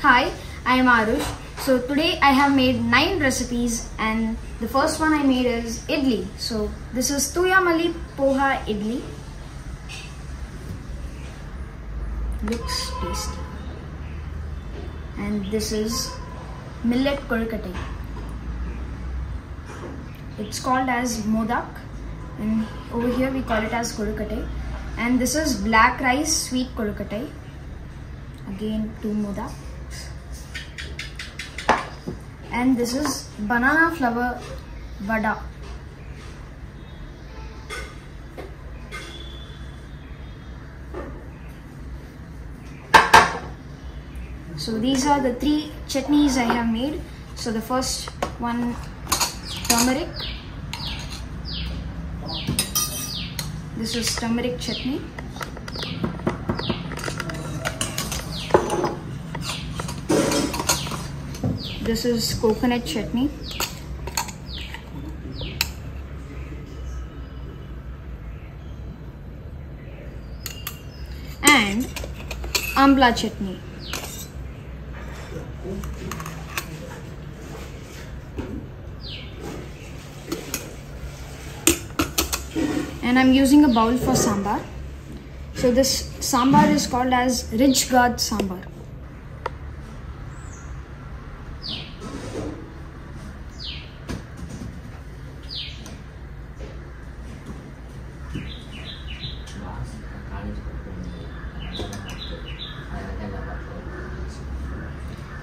Hi, I am Aarush. So today I have made 9 recipes and the first one I made is idli. So this is tuyamali poha idli. Looks tasty. And this is millet kolkate. It's called as modak and over here we call it as kolkate. And this is black rice sweet kolkate. Again 2 modak. And this is banana flour vada. So these are the 3 chutneys I have made. So the first one, turmeric. This is turmeric chutney. This is coconut chutney. And amla chutney. And I'm using a bowl for sambar. So this sambar is called as rich gourd sambar.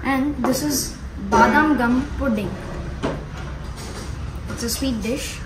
And this is badam gum pudding. It's a sweet dish.